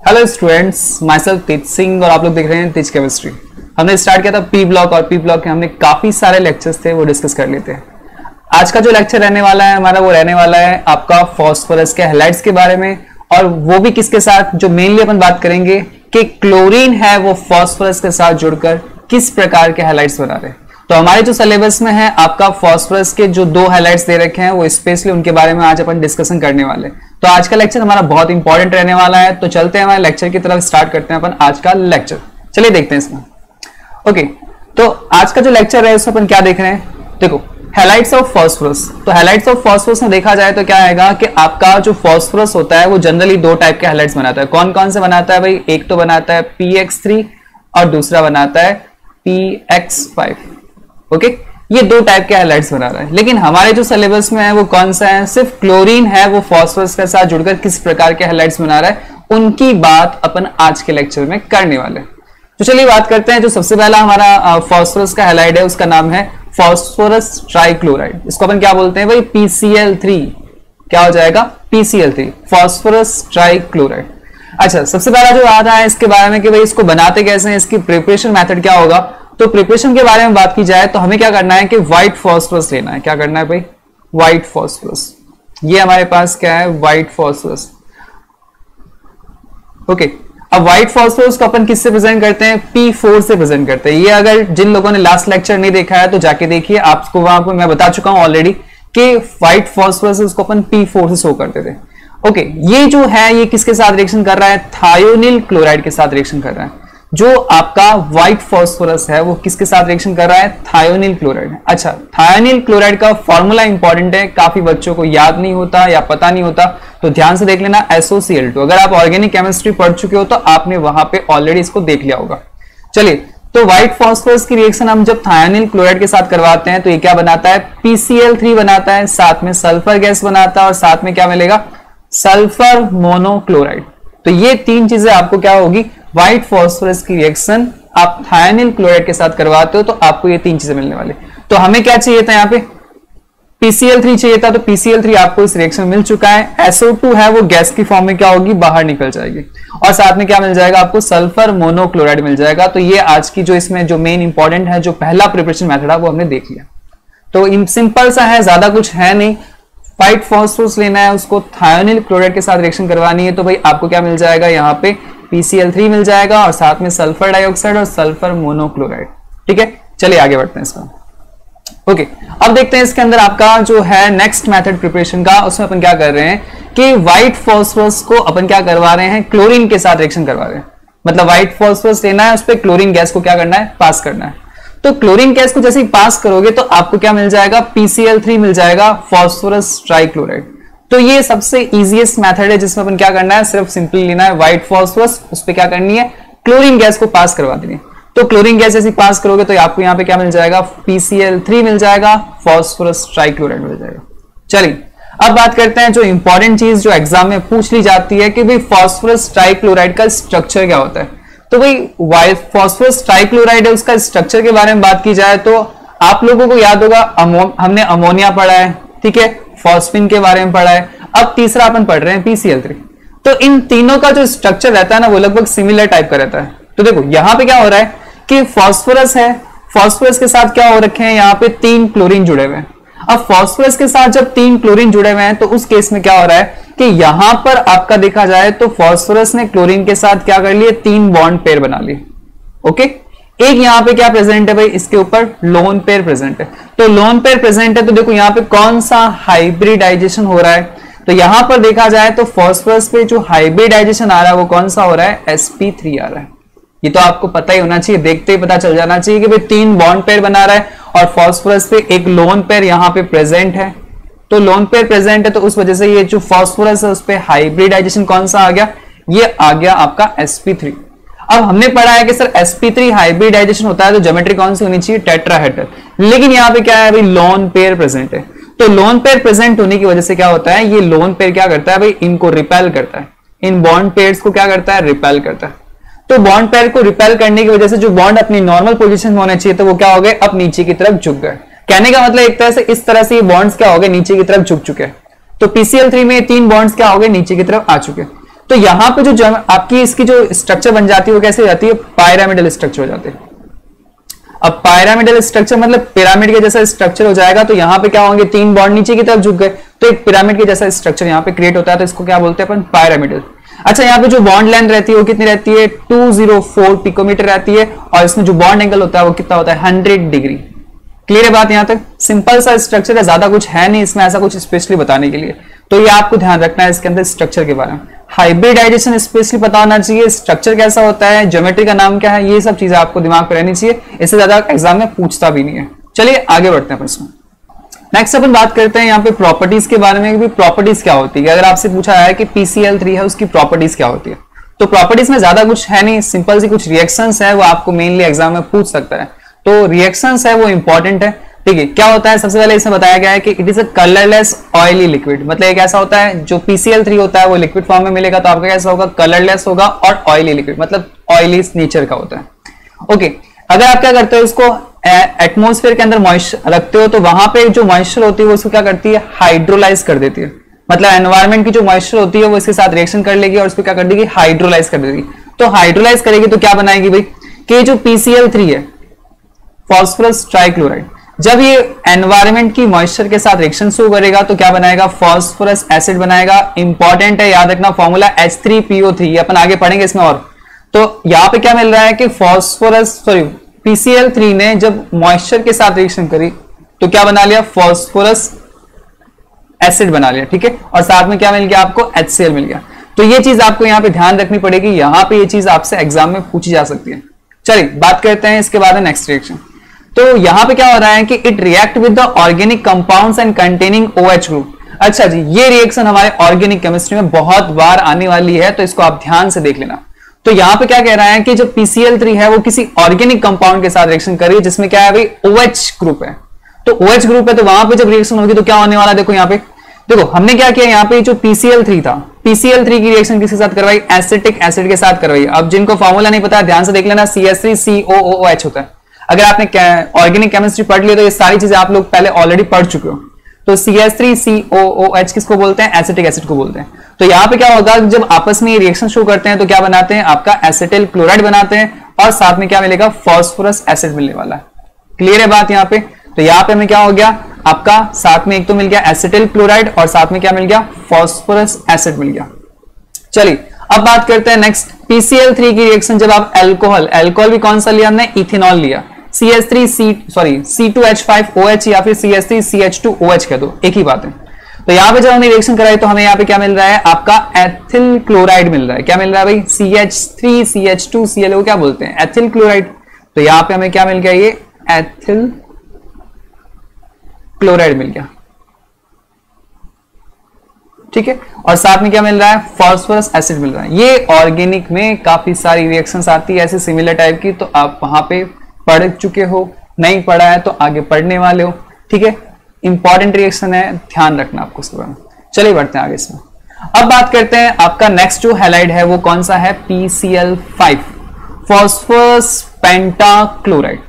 Hello students, my self तेज सिंह और आप लोग देख रहे हैं तेज केमिस्ट्री। हमने स्टार्ट किया था पी ब्लॉक और पी ब्लॉक के हमने काफी सारे लेक्चर्स थे वो डिस्कस कर लेते हैं। आज का जो लेक्चर रहने वाला है हमारा वो रहने वाला है आपका फास्फोरस के हैलाइड्स के बारे में, और वो भी किसके साथ, जो मेनली अपन बात करेंगे कि क्लोरीन है वो फास्फोरस के साथ जुड़कर किस प्रकार के हैलाइड्स बना रहे हैं। तो हमारे जो सिलेबस में है आपका फास्फोरस के जो दो हैलाइड्स दे रखे हैं वो स्पेशली उनके बारे में आज अपन डिस्कशन करने वाले हैं। तो आज का लेक्चर हमारा बहुत इंपॉर्टेंट रहने वाला है। तो चलते हैं हमारे लेक्चर की तरफ, स्टार्ट करते हैं अपन आज का लेक्चर। चलिए देखते हैं इसमें। ओके, तो आज का जो लेक्चर है उसमें अपन क्या देख रहे हैं, देखो हैलाइड्स ऑफ फास्फोरस। तो हैलाइड्स ऑफ फास्फोरस में देखा जाए तो क्या आएगा कि आपका जो फास्फोरस होता है वो जनरली दो टाइप के हैलाइड्स बनाता है। कौन कौन से बनाता है भाई? एक तो बनाता है PX3 और दूसरा बनाता है PX5। ओके, ये दो टाइप के हैलाइड्स बना रहा है। लेकिन हमारे जो सिलेबस में है वो कौन सा है, सिर्फ क्लोरीन है वो फास्फोरस के साथ जुड़कर किस प्रकार के हैलाइड्स बना रहा है, उनकी बात अपन आज के लेक्चर में करने वाले। तो चलिए बात करते हैं। जो सबसे पहला हमारा फास्फोरस का हैलाइड है उसका नाम है फास्फोरस ट्राइक्लोराइड। इसको अपन क्या बोलते हैं भाई? PCl3। क्या हो जाएगा? PCl3, phosphorus trichloride. अच्छा, सबसे पहला जो आ रहा है इसके बारे में कि भाई इसको बनाते कैसे हैं, इसकी प्रिपरेशन मेथड क्या होगा। तो प्रिपरेशन के बारे में बात की जाए तो हमें क्या करना है कि व्हाइट फास्फोरस लेना है। क्या करना है भाई? White phosphorus. ये हमारे पास क्या है? White phosphorus. ओके, अब व्हाइट फास्फोरस को अपन किससे प्रेजेंट करते हैं? P4 से प्रेजेंट करते हैं। ये अगर जिन लोगों ने लास्ट लेक्चर नहीं देखा है तो जाके देखिए, आपको वहां पर मैं बता चुका हूं ऑलरेडी कि व्हाइट फास्फोरस उसको अपन P4 से शो करते थे। ओके, ये जो है ये किसके साथ रिएक्शन कर रहा है? थायोनिल क्लोराइड के साथ रिएक्शन कर रहा है। जो आपका व्हाइट फास्फोरस है वो किसके साथ रिएक्शन कर रहा है? Thionyl chloride. अच्छा, थायोनिल क्लोराइड का फॉर्मूला इंपॉर्टेंट है, काफी बच्चों को याद नहीं होता या पता नहीं होता, तो ध्यान से देख लेना। SOCl2। अगर आप ऑर्गेनिक केमिस्ट्री पढ़ चुके हो तो आपने वहां पे ऑलरेडी इसको देख लिया होगा। चलिए, तो व्हाइट फास्फोरस की रिएक्शन हम जब थायोनिल क्लोराइड के साथ करवाते हैं तो ये क्या बनाता है? PCl3 बनाता है, साथ में सल्फर गैस बनाता है और साथ में क्या मिलेगा? Sulphur monochloride. तो ये तीन चीजें आपको क्या होगी? व्हाइट फास्फोरस की रिएक्शन आप थायोनिल क्लोराइड के साथ करवाते हो तो आपको ये तीन चीजें मिलने वाली। तो हमें क्या चाहिए था? यहाँ पे PCl3 चाहिए था, तो PCl3 आपको इस रिएक्शन में मिल चुका है। SO2 है वो गैस की फॉर्म में क्या होगी? बाहर निकल जाएगी। और साथ में क्या मिल जाएगा आपको? सल्फर मोनोक्लोराइड मिल जाएगा। तो ये आज की जो इसमें जो मेन इंपॉर्टेंट है, जो पहला प्रिपरेशन मेथड है वो हमने देख लिया। तो सिंपल सा है, ज्यादा कुछ है नहीं। व्हाइट फास्फोरस लेना है, उसको थायोनिल क्लोराइड के साथ रिएक्शन करवानी है, तो भाई आपको क्या मिल जाएगा? यहाँ पे PCl3 मिल जाएगा और साथ में सल्फर डाइऑक्साइड और सल्फर मोनोक्लोराइड। ठीक है, चलिए आगे बढ़ते हैं इसमें। ओके, अब देखते हैं इसके अंदर आपका जो है नेक्स्ट मेथड प्रिपरेशन का, उसमें अपन क्या कर रहे हैं कि व्हाइट फास्फोरस को अपन क्या करवा रहे हैं? क्लोरीन के साथ रिएक्शन करवा रहे हैं। मतलब व्हाइट फास्फोरस लेना है, उस पर क्लोरीन गैस को क्या करना है? पास करना है। तो क्लोरीन गैस को जैसे ही पास करोगे तो आपको क्या मिल जाएगा? PCl3 मिल जाएगा, फास्फोरस ट्राइक्लोराइड। तो ये सबसे इजीएस्ट मेथड है जिसमें अपन क्या करना है? सिर्फ सिंपली लेना है व्हाइट फास्फोरस, उस पर क्या करनी है? क्लोरीन गैस को पास करवा देनी है। तो क्लोरीन गैस जैसे पास करोगे तो आपको यहाँ पे क्या मिल जाएगा? PCl3 मिल जाएगा, फास्फोरस ट्राइक्लोराइड मिल जाएगा। चलिए, अब बात करते हैं जो इंपॉर्टेंट चीज जो एग्जाम में पूछ ली जाती है कि भाई फास्फोरस ट्राइक्लोराइड का स्ट्रक्चर क्या होता है। तो भाई व्हाइट फास्फोरस ट्राइक्लोराइड है, उसका स्ट्रक्चर के बारे में बात की जाए तो आप लोगों को याद होगा हमने अमोनिया पढ़ा है, ठीक है, फॉस्फिन के बारे में पढ़ा है। अब तीसरा अपन पढ़ रहे हैं PCl3। तो इन तीनों का जो स्ट्रक्चर रहता है ना वो लगभग सिमिलर टाइप का रहता है। तो देखो यहाँ पे क्या हो रहा है कि फास्फोरस है, फास्फोरस के साथ क्या हो रखे हैं? यहाँ पे 3 क्लोरीन जुड़े हुए हैं। अब फास्फोरस के साथ जब 3 क्लोरीन जुड़े हुए हैं तो उस केस में क्या हो रहा है कि यहां पर आपका देखा जाए तो फास्फोरस ने क्लोरीन के साथ क्या कर लिए? 3 बॉन्ड पेयर बना लिए। ओके, एक यहां पे क्या प्रेजेंट है भाई? इसके ऊपर लोन पेयर प्रेजेंट है। तो लोन पेयर प्रेजेंट है तो देखो यहां पे कौन सा हाइब्रिडाइजेशन हो रहा है? तो यहां पर देखा जाए तो फास्फोरस पे जो हाइब्रिडाइजेशन आ रहा है वो कौन सा हो रहा है? sp3 आ रहा है। ये तो आपको पता ही होना चाहिए, देखते ही पता चल जाना चाहिए कि भाई 3 बॉन्ड पेयर बना रहा है और फास्फोरस पे एक लोन पेयर यहां पे प्रेजेंट है। तो लोन पेयर प्रेजेंट है तो उस वजह से ये जो फास्फोरस है उस पे हाइब्रिडाइजेशन कौन सा आ गया? ये आ गया आपका sp3। अब हमने पढ़ा है कि सर sp3 हाइब्रिडाइजेशन होता है तो ज्योमेट्री कौन सी होनी चाहिए? टेट्राहेड्रल। लेकिन यहाँ पे क्या है भाई? लोन पेयर प्रेजेंट है। तो लोन पेयर प्रेजेंट होने की वजह से क्या होता है? ये लोन पेयर क्या करता है भाई? इनको रिपेल करता है, इन बॉन्ड पेयर्स को क्या करता है? रिपेल करता है। तो बॉन्ड पेयर को रिपेल करने की वजह से जो बॉन्ड अपनी नॉर्मल पोजीशन में होने चाहिए तो वो क्या हो गए? अब नीचे की तरफ झुक गए। कहने का मतलब एक तरह से इस तरह से ये बॉन्ड्स क्या हो गए? नीचे की तरफ झुक चुके हैं। तो PCl3 में 3 बॉन्ड्स क्या हो गए? नीचे की तरफ आ चुके हैं। तो यहां पे जो आपकी इसकी जो स्ट्रक्चर बन जाती है वो कैसे हो जाती है, पायरामिडल स्ट्रक्चर हो जाती है। अब पायरामिडल स्ट्रक्चर मतलब पिरामिड के जैसा स्ट्रक्चर हो जाएगा, तो यहां पे क्या होंगे, 3 बॉन्ड नीचे की तरफ झुक गए, तो एक पिरामिड के जैसा स्ट्रक्चर यहां पे क्रिएट होता है, तो इसको क्या बोलते हैं अपन, पायरामिडल। अच्छा, यहाँ पे जो बॉन्ड लेंथ रहती है वो कितनी रहती है, 204 पिकोमीटर रहती है, और इसमें जो बॉन्ड एंगल होता है वो कितना होता है, 100 डिग्री। क्लियर है बात, यहां तक सिंपल सा स्ट्रक्चर है, ज्यादा कुछ है नहीं इसमें ऐसा कुछ स्पेशली बताने के लिए, तो ये आपको ध्यान रखना है इसके अंदर स्ट्रक्चर के बारे में। हाइब्रिडाइजेशन स्पेशली पता होना चाहिए, स्ट्रक्चर कैसा होता है, ज्योमेट्री का नाम क्या है, ये सब चीजें आपको दिमाग पर रहनी चाहिए, इससे ज्यादा एग्जाम में पूछता भी नहीं है। चलिए आगे बढ़ते हैं प्रश्न। नेक्स्ट अपन बात करते हैं यहाँ पे प्रॉपर्टीज के बारे में कि प्रॉपर्टीज क्या होती है। अगर आपसे पूछा है कि PCl3 है उसकी प्रॉपर्टीज क्या होती है, तो प्रॉपर्टीज में ज्यादा कुछ है नहीं, सिंपल सी कुछ रिएक्शंस है, वो आपको मेनली एग्जाम में पूछ सकता है, तो रिएक्शंस है वो इंपॉर्टेंट है। ठीक है, क्या होता है, सबसे पहले इसमें बताया गया है कि it is a colourless oily liquid, मतलब एक ऐसा होता है जो PCl3 होता है वो लिक्विड फॉर्म में मिलेगा तो आपका कैसा होगा, कलरलेस होगा, और ऑयली लिक्विड मतलब ऑयली नेचर का होता है। ओके, अगर आप क्या करते हो, इसको एटमॉस्फेयर के अंदर मॉइस्चर रखते हो, तो वहां पे जो मॉइस्चर होती है वो उसको क्या करती है, हाइड्रोलाइज कर देती है, मतलब एनवायरमेंट की जो मॉइस्चर होती है वो इसके साथ रिएक्शन कर लेगी और उसको क्या कर देगी, हाइड्रोलाइज कर देगी। तो हाइड्रोलाइज करेगी तो क्या बनाएगी भाई, कि जो PCl3 है, फॉस्फोरस ट्राइक्लोराइड, जब ये एनवायरमेंट की मॉइस्चर के साथ रिएक्शन शो करेगा तो क्या बनाएगा, फॉस्फोरस एसिड बनाएगा। इंपॉर्टेंट है, याद रखना फॉर्मूला H3PO3, अपन आगे पढ़ेंगे इसमें। और तो यहां पे क्या मिल रहा है कि PCl3 ने जब मॉइस्चर के साथ रिएक्शन करी तो क्या बना लिया, फॉस्फोरस एसिड बना लिया। ठीक है, और साथ में क्या मिल गया आपको, HCl मिल गया। तो ये चीज आपको यहां पे ध्यान रखनी पड़ेगी, यहां पे ये चीज आपसे एग्जाम में पूछी जा सकती है। चलिए बात करते हैं इसके बाद नेक्स्ट रिएक्शन। तो यहां पे क्या हो रहा है कि it react with the organic compounds and containing OH group. अच्छा जी, ये रिएक्शन हमारे ऑर्गेनिक केमिस्ट्री में बहुत बार आने वाली है, तो इसको आप ध्यान से देख लेना। तो यहां पे क्या कह रहा है कि जो PCl3 है वो किसी ऑर्गेनिक कंपाउंड के साथ रिएक्शन कर रही है जिसमें क्या है भाई, OH ग्रुप है। तो OH ग्रुप है, तो वहां पे जब रिएक्शन होगी तो क्या होने वाला है, देखो यहाँ पे, देखो हमने क्या किया, यहाँ पे जो PCl3 था, PCl3 की रिएक्शन किसके साथ करवाई, एसिटिक एसिड के साथ करवाई। अब जिनको फॉर्मूला नहीं पता ध्यान से देख लेना, CH3COOH होता है। अगर आपने ऑर्गेनिक केमिस्ट्री पढ़ लिया तो ये सारी चीजें आप लोग पहले ऑलरेडी पढ़ चुके हो। तो CH3COOH किसको बोलते हैं, एसिटिक एसिड को बोलते हैं। तो यहाँ पे क्या होगा, जब आपस में रिएक्शन शो करते हैं तो क्या बनाते हैं, आपका एसिटिल क्लोराइड बनाते हैं, और साथ में क्या मिलेगा, फॉस्फोरस एसिड मिलने वाला है। क्लियर है बात यहाँ पे। तो यहाँ पे हमें क्या हो गया, आपका साथ में एक तो मिल गया एसिटिल क्लोराइड और साथ में क्या मिल गया, फॉस्फोरस एसिड मिल गया। चलिए अब बात करते हैं नेक्स्ट, PCl3 की रिएक्शन जब आप अल्कोहल भी कौन सा लिया हमने, इथेनॉल लिया, C2H5OH या फिर CH3CH2OH कह दो, एक ही बात है। तो यहां पे जब हमने रिएक्शन कराई तो हमें यहां पे क्या मिल रहा है, आपका एथिल क्लोराइड मिल रहा है। क्या मिल रहा है भाई, CH3CH2Cl क्या बोलते हैं, एथिल क्लोराइड। तो यहां पे हमें क्या मिल गया, ये एथिल क्लोराइड मिल गया। ठीक है, और साथ में क्या मिल रहा है, फॉस्फोरस एसिड मिल रहा है। ये ऑर्गेनिक में काफी सारी रिएक्शंस आती है ऐसे सिमिलर टाइप की, तो आप वहां पे पढ़ चुके हो, नहीं पढ़ा है तो आगे पढ़ने वाले हो। ठीक है, इंपॉर्टेंट रिएक्शन है, ध्यान रखना आपको इसके बारे में। चलिए बढ़ते हैं आगे इसमें। अब बात करते हैं आपका नेक्स्ट जो हैलाइड है वो कौन सा है, PCl5, फॉस्फोरस पेंटाक्लोराइड।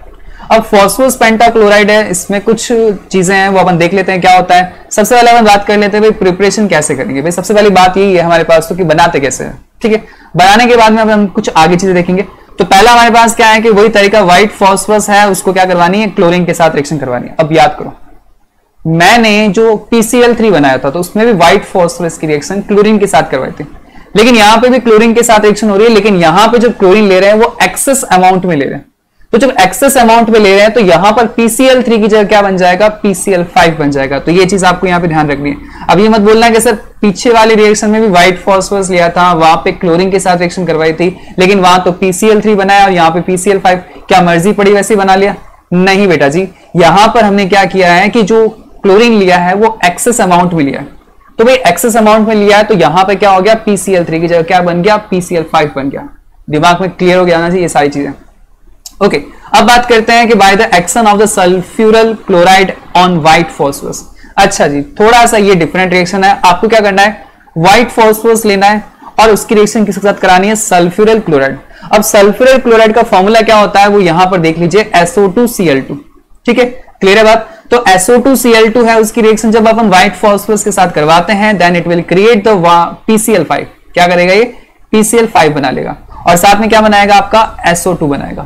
अब फॉस्फोरस पेंटाक्लोराइड है, इसमें कुछ चीजें हैं वो अपन देख लेते हैं क्या होता है। सबसे पहले अपन बात कर लेते हैं भाई प्रिपरेशन कैसे करेंगे। भाई सबसे पहली बात यही है हमारे पास तो कि बनाते कैसे हैं। ठीक है, बनाने के बाद में अब हम कुछ आगे चीजें देखेंगे। तो पहला हमारे पास क्या है कि वही तरीका, व्हाइट फॉस्फोरस है उसको क्या करवानी है, क्लोरीन के साथ रिएक्शन करवानी है। अब याद करो, मैंने जो PCl3 बनाया था तो उसमें भी व्हाइट फॉस्फोरस की रिएक्शन क्लोरीन के साथ करवाई थी, लेकिन यहां पे भी क्लोरीन के साथ रिएक्शन हो रही है, लेकिन यहां पे जो क्लोरीन ले रहे हैं वो एक्सेस अमाउंट में ले रहे हैं। तो जब एक्सेस अमाउंट में ले रहे हैं तो यहां पर PCl3 की जगह क्या बन जाएगा, PCl5 बन जाएगा। तो ये चीज आपको यहां पे ध्यान रखनी है। अब ये मत बोलना कि सर पीछे वाले रिएक्शन में भी व्हाइट फॉस्फोरस लिया था, वहां पे क्लोरीन के साथ रिएक्शन करवाई थी, लेकिन वहां तो PCl3 बनाया और यहाँ पे PCl5, क्या मर्जी पड़ी वैसे बना लिया? नहीं बेटा जी, यहां पर हमने क्या किया है कि जो क्लोरीन लिया है वो एक्सेस अमाउंट में लिया है। तो भाई एक्सेस अमाउंट में लिया है तो यहां पे क्या हो गया, PCl3 की जगह क्या बन गया, PCl5 बन गया। दिमाग में क्लियर हो गया ना जी ये सारी चीजें। ओके, अब बात करते हैं कि by the action of the sulphuryl chloride on white phosphorus. अच्छा जी, थोड़ा सा ये डिफरेंट रिएक्शन है। आपको क्या करना है, व्हाइट फॉस्फोरस लेना है और उसकी रिएक्शन किसके साथ करानी है, सल्फ्यूरल क्लोराइड। अब सल्फ्यूरल क्लोराइड का फॉर्मूला क्या होता है वो यहां पर देख लीजिए, SO2Cl2। ठीक है, क्लियर है बात। तो SO2Cl2 है, उसकी रिएक्शन जब अपन व्हाइट फॉस्फोरस के साथ करवाते हैं then it will create the PCl5। क्या करेगा ये PCl5 बना लेगा और साथ में क्या बनाएगा आपका SO2 बनाएगा।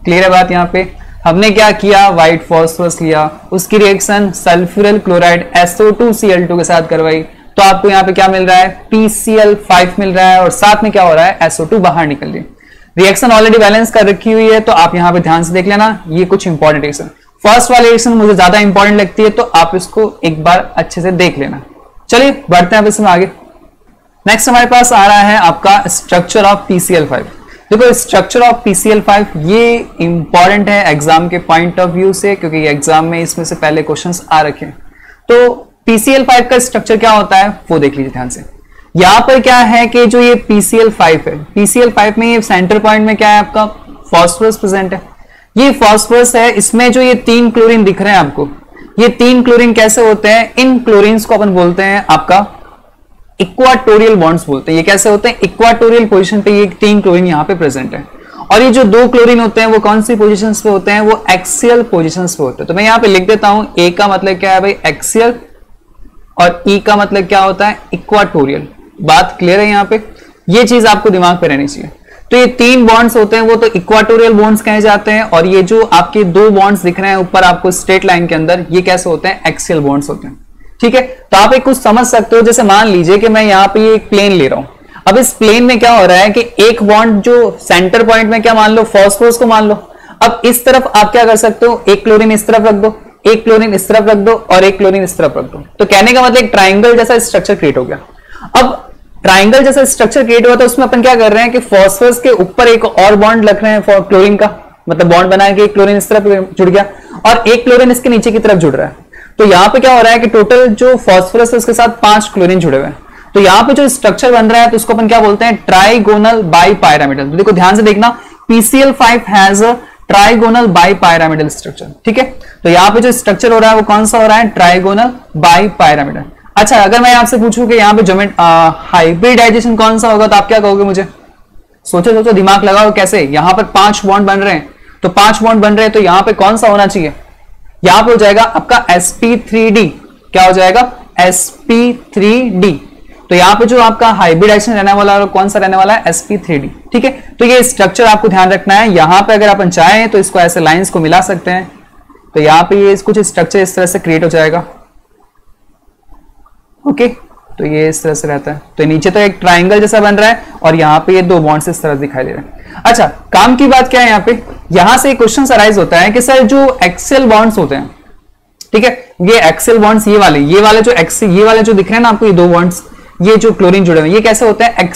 क्लियर है बात। यहाँ पे हमने क्या किया, व्हाइट फॉस्फोरस लिया, उसकी रिएक्शन सल्फ्यूरल क्लोराइड SO2Cl2 के साथ करवाई, तो आपको यहाँ पे क्या मिल रहा है PCl5 मिल रहा है और साथ में क्या हो रहा है SO2 बाहर निकल रही है। रिएक्शन ऑलरेडी बैलेंस कर रखी हुई है, तो आप यहाँ पे ध्यान से देख लेना, ये कुछ इंपॉर्टेंट रिएक्शन, फर्स्ट वाली रिएक्शन मुझे ज्यादा इंपॉर्टेंट लगती है, तो आप इसको एक बार अच्छे से देख लेना। चलिए बढ़ते हैं अब इसमें आगे। नेक्स्ट हमारे पास आ रहा है आपका स्ट्रक्चर ऑफ PCl5। देखो स्ट्रक्चर ऑफ PCl5 ये इंपॉर्टेंट है एग्जाम के पॉइंट ऑफ व्यू से, क्योंकि एग्जाम में इसमें से पहले क्वेश्चंस आ रखे हैं। तो PCl5 का स्ट्रक्चर क्या होता है वो देख लीजिए ध्यान से। यहां पर क्या है कि जो ये PCl5 है, PCl5 में ये सेंटर पॉइंट में क्या है आपका फॉस्फोरस प्रेजेंट है। ये फॉस्फोरस है, इसमें जो ये 3 क्लोरीन दिख रहे हैं आपको, ये 3 क्लोरीन कैसे होते हैं, इन क्लोरीन्स को अपन बोलते हैं आपका इक्वाटोरियल बॉन्ड्स बोलते हैं। ये कैसे होते हैं, इक्वाटोरियल पोजीशन पे ये 3 क्लोरीन यहाँ पे प्रेजेंट है। और ये जो 2 क्लोरीन होते हैं वो कौन सी पोजीशंस पे होते हैं, वो एक्सियल पोजीशंस पे होते हैं। तो मैं यहाँ पे लिख देता हूं, ए का मतलब क्या है भाई एक्सियल, और ई का मतलब क्या होता है इक्वाटोरियल। बात क्लियर है यहाँ पे, ये चीज आपको दिमाग पे रहनी चाहिए। तो ये 3 बॉन्ड्स होते हैं वो तो इक्वाटोरियल बॉन्ड्स कहे जाते हैं, और ये जो आपके 2 बॉन्ड्स दिख रहे हैं ऊपर आपको स्ट्रेट लाइन के अंदर, ये कैसे होते हैं एक्सियल बॉन्ड्स होते हैं। ठीक है, तो आप एक कुछ समझ सकते हो, जैसे मान लीजिए कि मैं यहाँ पे एक प्लेन ले रहा हूं। अब इस प्लेन में क्या हो रहा है कि एक बॉन्ड जो सेंटर पॉइंट में क्या मान लो फॉस्फोरस को मान लो। अब इस तरफ आप क्या कर सकते हो, एक क्लोरीन इस तरफ रख दो, एक क्लोरीन इस तरफ रख दो और एक क्लोरीन इस तरफ रख दो। तो कहने का मतलब एक ट्राइंगल जैसा स्ट्रक्चर क्रिएट हो गया। अब ट्राइंगल जैसा स्ट्रक्चर क्रिएट हुआ तो उसमें अपन क्या कर रहे हैं कि फॉस्फोरस के ऊपर एक और बॉन्ड रख रहे हैं क्लोरीन का, मतलब बॉन्ड बना के एक क्लोरीन इस तरफ जुड़ गया और एक क्लोरीन इसके नीचे की तरफ जुड़ रहा है। तो यहाँ पे क्या हो रहा है कि टोटल जो फॉस्फोरस है उसके साथ 5 क्लोरीन जुड़े हुए हैं। तो यहाँ पे जो स्ट्रक्चर बन रहा है तो उसको अपन क्या बोलते हैं ट्राइगोनल बाइपायरामिडल। तो देखो ध्यान से देखना, PCl5 has a trigonal bipyramidal structure. ठीक है, तो यहाँ पे जो स्ट्रक्चर हो रहा है वो कौन सा हो रहा है ट्राइगोनल बाइपायरामिडल। अच्छा, अगर मैं आपसे पूछूं कि यहाँ पे हाइब्रिडाइजेशन कौन सा होगा तो आप क्या कहोगे मुझे, सोचो सोचो दिमाग लगाओ कैसे। यहाँ पर 5 बॉन्ड बन रहे हैं, तो 5 बॉन्ड बन रहे हैं तो यहाँ पे कौन सा होना चाहिए, यहाँ पे हो जाएगा आपका sp3d। क्या हो जाएगा sp3d। तो यहाँ पे जो आपका हाइब्रिडाइजेशन रहने वाला है कौन सा रहने वाला है sp3d। ठीक है, तो ये स्ट्रक्चर आपको ध्यान रखना है। यहाँ पे अगर अपन चाहें तो इसको ऐसे लाइंस को मिला सकते हैं, तो यहाँ पे ये कुछ स्ट्रक्चर इस तरह से क्रिएट हो जाएगा। ओके, तो ये इस तरह से रहता है। तो नीचे तो एक ट्राइंगल जैसा बन रहा है और यहाँ पे ये 2 बॉन्ड्स इस तरह दिखाई दे रहे हैं। अच्छा, काम की बात क्या है यहाँ पे, यहाँ से एक क्वेश्चन अराइज होता है कि सर जो एक्सियल बॉन्ड्स होते हैं, ठीक है, ये एक्सियल बॉन्ड्स ये वाले जो दिख रहे हैं ना आपको, ये 2 बॉन्ड्स, ये जो क्लोरीन जुड़े हुए हैं, ये कैसे होते हैं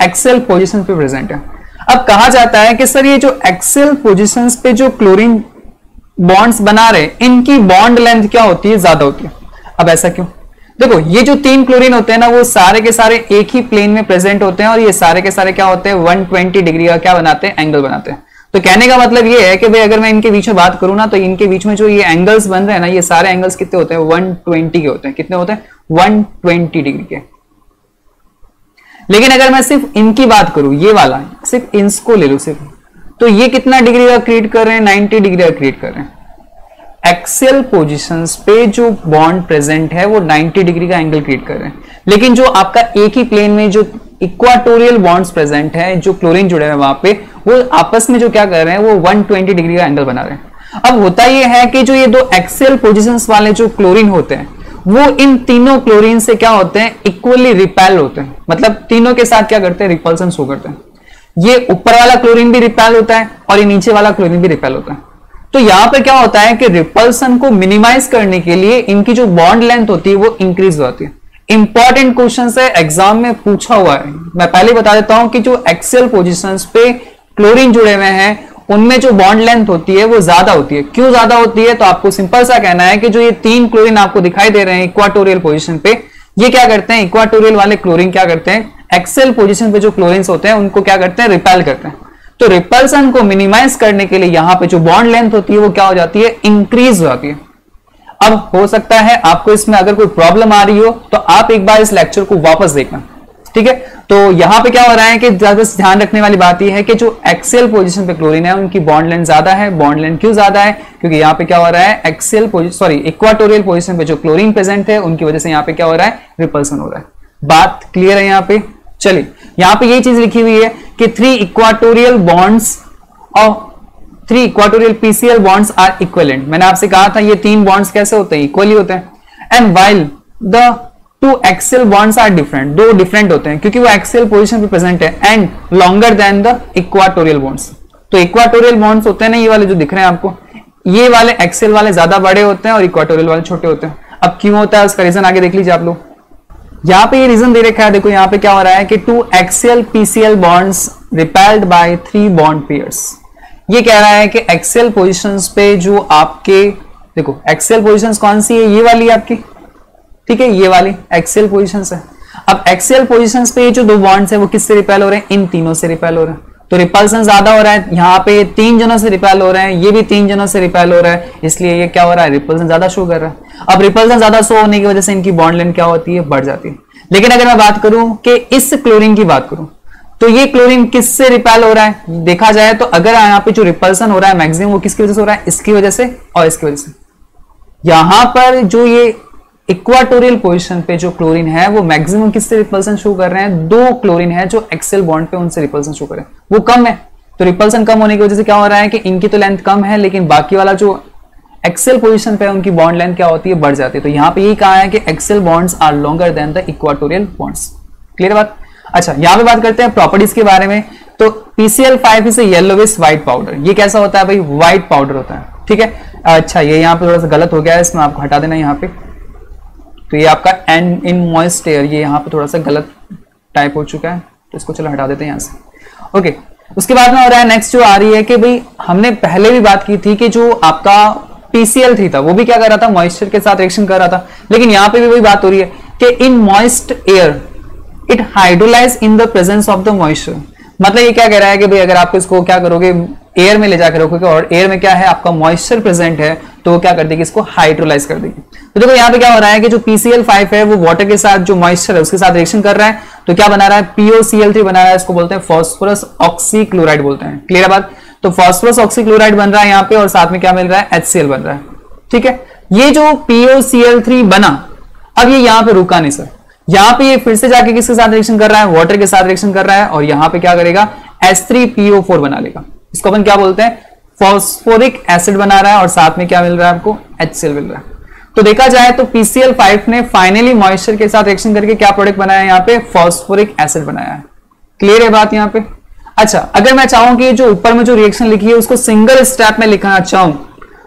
एक्सियल पोजीशन पे प्रेजेंट है। अब कहा जाता है कि सर ये जो एक्सियल पोजीशंस पे जो क्लोरीन बॉन्ड्स बना रहे, इनकी बॉन्ड लेंथ क्या होती है, ज्यादा होती है। अब ऐसा क्यों, देखो ये जो 3 क्लोरीन होते हैं ना वो सारे के सारे एक ही प्लेन में प्रेजेंट होते हैं और ये सारे के सारे क्या होते हैं 120 डिग्री का क्या बनाते हैं एंगल बनाते हैं। तो कहने का मतलब ये है कि भाई अगर मैं इनके बीच में बात करूं ना तो इनके बीच में जो ये एंगल्स बन रहे हैं ना, ये सारे एंगल्स कितने होते हैं 120 के होते हैं। कितने होते हैं 120 डिग्री के। लेकिन अगर मैं सिर्फ इनकी बात करूं, ये वाला सिर्फ इसको ले लूं सिर्फ, तो ये कितना डिग्री का क्रिएट कर रहे हैं 90 डिग्री का क्रिएट कर रहे हैं। एक्सियल पोजीशंस पे जो बॉन्ड प्रेजेंट है वो 90 डिग्री का एंगल क्रिएट कर रहे हैं। लेकिन जो आपका एक ही प्लेन में जो इक्वाटोरियल बॉन्ड्स प्रेजेंट है, जो क्लोरीन जुड़े हैं वहां पे, वो आपस में जो क्या कर रहे हैं वो 120 डिग्री का एंगल बना रहे हैं। अब होता ये है कि जो ये 2 एक्सियल पोजीशंस वाले जो क्लोरीन होते हैं वो इन तीनों क्लोरीन से क्या होते हैं इक्वली रिपेल होते हैं। मतलब तीनों के साथ क्या करते हैं रिपल्सन शो करते हैं। ये ऊपर वाला क्लोरीन भी रिपेल होता है और ये नीचे वाला क्लोरीन भी रिपेल होता है। तो यहां पर क्या होता है कि रिपल्सन को मिनिमाइज करने के लिए इनकी जो बॉन्ड लेंथ होती है वो इंक्रीज हो जाती है। इंपॉर्टेंट क्वेश्चन है, एग्जाम में पूछा हुआ है। मैं पहले बता देता हूं कि जो एक्सियल पोजीशंस पे क्लोरीन जुड़े हुए हैं उनमें जो बॉन्ड लेंथ होती है वो ज्यादा होती है। क्यों ज्यादा होती है, तो आपको सिंपल सा कहना है कि जो ये 3 क्लोरीन आपको दिखाई दे रहे हैं इक्वाटोरियल पोजीशन पे, ये क्या करते हैं, इक्वाटोरियल वाले क्लोरीन क्या करते हैं, एक्सियल पोजीशन पे जो क्लोरीन होते हैं उनको क्या करते हैं रिपेल करते हैं। तो रिपल्सन को मिनिमाइज करने के लिए यहां पे जो बॉन्ड लेंथ होती है वो क्या हो जाती है इंक्रीज हो जाती है। अब हो सकता है आपको इसमें अगर कोई प्रॉब्लम आ रही हो तो आप एक बार इस लेक्चर को वापस देखना, ठीक है। तो यहां पे क्या हो रहा है कि ज्यादा ध्यान रखने वाली बात यह है कि जो एक्सियल पोजीशन पे क्लोरीन है उनकी बॉन्ड लेंथ ज्यादा है। बॉन्ड लेंथ क्यों ज्यादा है, क्योंकि यहां पे क्या हो रहा है इक्वाटोरियल पोजीशन पे जो क्लोरीन प्रेजेंट है उनकी वजह से यहां पे क्या हो रहा है रिपल्सन हो रहा है। बात क्लियर है यहाँ पे, चलिए यहां पे ये चीज लिखी हुई है कि 3 इक्वाटोरियल बॉन्ड्स और 3 equatorial PCl bonds are equivalent. मैंने आपसे कहा था ये 3 बॉन्ड्स कैसे होते हैं, इक्वली होते हैं। And while the 2 axial bonds are different, 2 different होते हैं क्योंकि वो एक्सियल पोजीशन पे प्रेजेंट है, and longer than the equatorial bonds. तो इक्वाटोरियल बॉन्ड्स होते हैं ना, ये वाले जो दिख रहे हैं आपको, ये वाले एक्सियल वाले ज्यादा बड़े होते हैं और इक्वाटोरियल वाले छोटे होते हैं। अब क्यों होता है उसका रीजन आगे देख लीजिए आप लोग। यहां पे ये रीजन दे रखा है, देखो यहां पे क्या हो रहा है कि 2 axial PCL bonds repelled by 3 bond pairs. ये कह रहा है कि एक्सियल पोजीशंस पे जो आपके, देखो एक्सियल पोजीशंस कौन सी है, ये वाली आपकी, ठीक है, ये वाली एक्सियल पोजीशंस है। अब एक्सियल पोजीशंस पे जो 2 बॉन्ड्स है वो किससे रिपेल हो रहे हैं, इन तीनों से रिपेल हो रहे हैं। तो रिपल्सन ज्यादा हो रहा है, यहाँ पे 3 जनों से रिपेल हो रहे हैं, ये भी 3 जनों से रिपेल हो रहा है, इसलिए ये क्या हो रहा है, रिपल्सन ज्यादा शो कर रहा है। अब रिपल्सन ज्यादा शो होने की वजह से इनकी बॉन्ड लेंथ क्या होती है, बढ़ जाती है। लेकिन अगर मैं बात करूं कि इस क्लोरीन की बात करूं, तो ये क्लोरीन किससे रिपेल हो रहा है, देखा जाए तो अगर यहाँ पे जो रिपल्सन हो रहा है मैक्सिमम वो किसकी वजह से हो रहा है, इसकी वजह से और इसकी वजह से। यहां पर जो ये इक्वाटोरियल पोजीशन पे जो क्लोरीन है वो मैक्सिमम किससे रिपल्सन शो कर रहे हैं, 2 क्लोरीन है जो एक्सेल बॉन्ड पे उनसे रिपल्सन शो कर रहे हैं, वो कम है। तो रिपल्सन कम होने की वजह से क्या हो रहा है कि इनकी तो लेंथ कम है, लेकिन बाकी वाला जो एक्सेल पोजीशन पे उनकी बॉन्ड लेंथ क्या होती है, बढ़ जाती है। तो यहां पे यही कहा है कि axial bonds are longer than the equatorial bonds. Clear बात। अच्छा, यहां पे बात करते हैं प्रॉपर्टीज के बारे में। तो PCl5 is yellowish white powder. ये कैसा होता है भाई, व्हाइट पाउडर होता है, ठीक है। अच्छा, ये यहाँ पे थोड़ा सा गलत हो गया है, इसमें आपको हटा देना यहाँ पे। तो ये आपका एंड इन मॉइस्ट एयर, ये यहाँ पे थोड़ा सा गलत टाइप हो चुका है, तो इसको चलो हटा देते हैं यहाँ से। ओके, उसके बाद में हो रहा है नेक्स्ट जो आ रही है कि भाई हमने पहले भी बात की थी कि जो आपका PCl3 था वो भी क्या कर रहा था, मॉइस्चर के साथ रिएक्शन कर रहा था। लेकिन यहाँ पे भी वही बात हो रही है कि in moist air it hydrolyse in the presence of the moisture. मतलब ये क्या कह रहा है कि भाई अगर आप इसको क्या करोगे, एयर में ले जाकर रखोगे और एयर में क्या है आपका मॉइस्चर प्रेजेंट है, तो वो क्या कर देगी, इसको हाइड्रोलाइज कर देगी। तो देखो यहाँ पे क्या हो रहा है कि जो PCl5 है वो वाटर के साथ जो मॉइस्चर है उसके साथ रिएक्शन कर रहा है, तो क्या बना रहा है, POCl3 बना रहा है। इसको बोलते हैं फॉस्फोरस ऑक्सीक्लोराइड बोलते हैं। क्लियर बात। तो फॉस्फोरस ऑक्सीक्लोराइड बन रहा है यहाँ पे और साथ में क्या मिल रहा है, HCl बन रहा है, ठीक है। ये जो POCl3 बना, अब ये यहाँ पे रुका नहीं सर, यहाँ पे ये फिर से जाके किसके साथ रिएक्शन कर रहा है, वाटर के साथ रिएक्शन कर रहा है और यहाँ पे क्या करेगा, H3PO4 बना लेगा। इसको अपन क्या बोलते हैं, फॉस्फोरिक एसिड बना रहा है और साथ में क्या मिल रहा है आपको, HCl मिल रहा है। तो देखा जाए तो PCl5 ने फाइनली मॉइस्चर के साथ रिएक्शन करके क्या प्रोडक्ट बनाया है, यहाँ पे फॉस्फोरिक एसिड बनाया है। क्लियर है बात यहाँ पे। अच्छा, अगर मैं चाहूं कि जो ऊपर में जो रिएक्शन लिखी है उसको सिंगल स्टेप में लिखना चाहूं,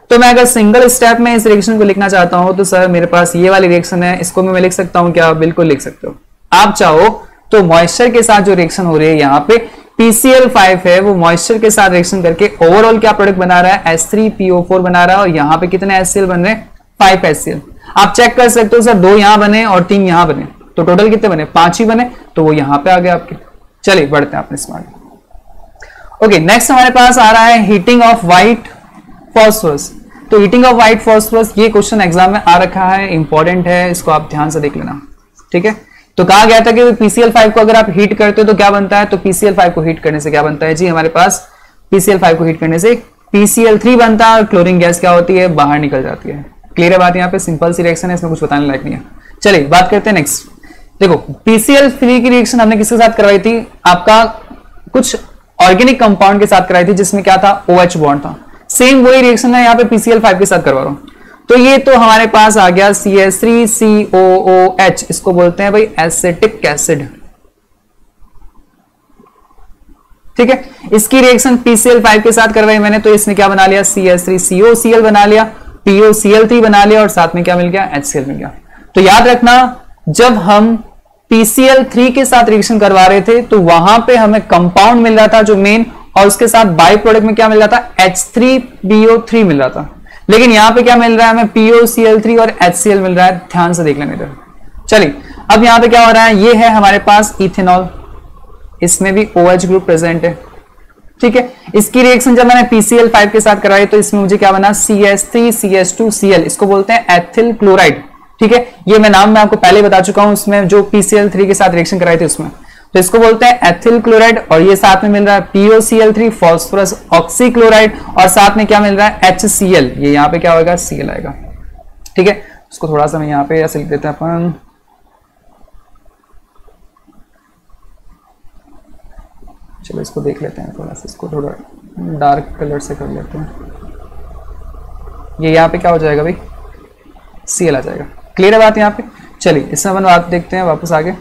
तो मैं अगर सिंगल स्टेप में इस रिएक्शन को लिखना चाहता हूं तो सर मेरे पास ये वाली रिएक्शन है, इसको मैं लिख सकता हूं क्या, बिल्कुल लिख सकते हो। आप चाहो तो मॉइस्चर के साथ जो रिएक्शन हो रही है यहाँ पे PCl5 है वो मॉइस्चर के साथ रिएक्शन करके ओवरऑल क्या प्रोडक्ट बना रहा है, H3PO4 बना रहा है और यहाँ पे कितने HCl बन रहे हैं, 5 HCl। आप चेक कर सकते हो सर 2 यहाँ बने और 3 यहाँ बने, तो टोटल कितने बने, 5 ही बने, तो वो यहाँ पे आ गए आपके। चलिए बढ़ते हैं अपने स्मार्ट। ओके, नेक्स्ट हमारे पास आ रहा है हीटिंग ऑफ व्हाइट फॉस्फोरस। तो हीटिंग ऑफ व्हाइट फॉस्फोरस ये क्वेश्चन एग्जाम में आ रखा है, इंपॉर्टेंट है, इसको आप ध्यान से देख लेना, ठीक है। तो कहा गया था कि PCl5 को अगर आप हीट करते हो तो क्या बनता है, तो PCl5 को हीट करने से क्या बनता है जी, हमारे पास PCl5 को हीट करने से PCl3 बनता है और क्लोरीन गैस क्या होती है, बाहर निकल जाती है। क्लियर है बात, यहाँ पे सिंपल सी रिएक्शन है, इसमें कुछ बताने लायक नहीं है। चलिए बात करते हैं नेक्स्ट। देखो PCl3 की रिएक्शन हमने किसके साथ करवाई थी, आपका कुछ ऑर्गेनिक कंपाउंड के साथ कराई थी जिसमें क्या था, OH बॉन्ड था। सेम वही रिएक्शन है यहाँ पे PCl5 के साथ करवा रहा हूं। तो ये तो हमारे पास आ गया CH3COOH, इसको बोलते हैं भाई एसिटिक एसिड, ठीक है। इसकी रिएक्शन PCl5 के साथ करवाई मैंने, तो इसने क्या बना लिया, CH3COCl बना लिया, POCl3 बना लिया और साथ में क्या मिल गया, HCl मिल गया। तो याद रखना जब हम PCl3 के साथ रिएक्शन करवा रहे थे तो वहां पे हमें कंपाउंड मिल रहा था जो मेन, और उसके साथ बाई प्रोडक्ट में क्या मिल रहा था, H3PO3 मिल रहा था। लेकिन यहां पे क्या मिल रहा है हमें, POCl3 और HCl मिल रहा है। ध्यान से देख लेने इधर। चलिए अब यहां पे क्या हो रहा है, ये है हमारे पास इथेनॉल, इसमें भी OH ग्रुप प्रेजेंट है, ठीक है। इसकी रिएक्शन जब मैंने PCl5 के साथ कराई तो इसमें मुझे क्या बना, CH3CH2Cl, इसको बोलते हैं एथिल क्लोराइड, ठीक है। ये मैं नाम में आपको पहले बता चुका हूं उसमें जो PCl3 के साथ रिएक्शन कराई थी उसमें। तो इसको बोलते हैं एथिल क्लोराइड और ये साथ में मिल रहा है POCl3 फॉस्फोरस ऑक्सीक्लोराइड और साथ में क्या मिल रहा है, HCl। ये यहाँ पे क्या होगा, Cl आएगा, ठीक है। इसको थोड़ा सा मैं यहाँ पे ऐसे लिख देते हैं अपन, चलो इसको देख लेते हैं थोड़ा सा, इसको थोड़ा डार्क कलर से कर लेते हैं। ये यहाँ पे क्या हो जाएगा भाई, Cl आ जाएगा। क्लियर है बात यहाँ पे। चलिए इसमें अपन बात देखते हैं वापस आगे।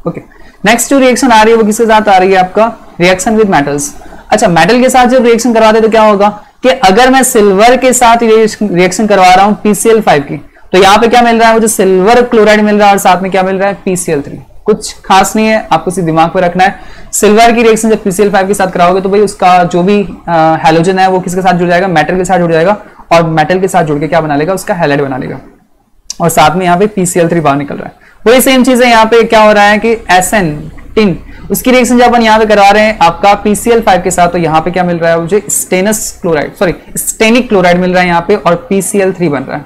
ओके, नेक्स्ट जो रिएक्शन आ रही है वो किसके साथ आ रही है, आपका रिएक्शन विद मेटल्स। अच्छा, मेटल के साथ जब रिएक्शन करवाते तो क्या होगा कि अगर मैं सिल्वर के साथ रिएक्शन करवा रहा हूं PCl5 की, तो यहाँ पे क्या मिल रहा है, मुझे सिल्वर क्लोराइड मिल रहा है और साथ में क्या मिल रहा है, PCl3। कुछ खास नहीं है, आपको सिर्फ दिमाग पे रखना है। सिल्वर की रिएक्शन जब PCl5 के साथ कराओगे तो भाई उसका जो भी हैलोजन है वो किसके साथ जुड़ जाएगा, मेटल के साथ जुड़ जाएगा, और मेटल के साथ जुड़ के क्या बना लेगा, उसका हैलाइड बना लेगा, और साथ में यहाँ पे PCl3 बाहर निकल रहा है। वही सेम चीज है यहाँ पे क्या हो रहा है कि SN टिन, उसकी रिएक्शन जब अपन यहाँ पे करवा रहे हैं आपका PCl5 के साथ, तो यहाँ पे क्या मिल रहा है, मुझे स्टेनिक क्लोराइड मिल रहा है यहाँ पे, और PCl3 बन रहा है।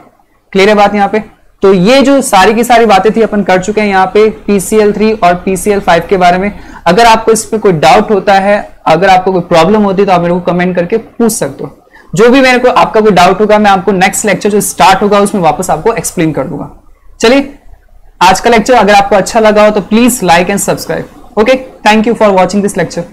क्लियर है बात यहाँ पे। तो ये जो सारी की सारी बातें थी अपन कर चुके हैं यहाँ पे PCl3 और PCl5 के बारे में। अगर आपको इस पे कोई डाउट होता है, अगर आपको कोई प्रॉब्लम होती है तो आप मेरे को कमेंट करके पूछ सकते हो। जो भी मेरे को आपका कोई डाउट होगा मैं आपको नेक्स्ट लेक्चर जो स्टार्ट होगा उसमें वापस आपको एक्सप्लेन कर दूंगा। चलिए, आज का लेक्चर अगर आपको अच्छा लगा हो तो please like and subscribe. Okay, thank you for watching this lecture.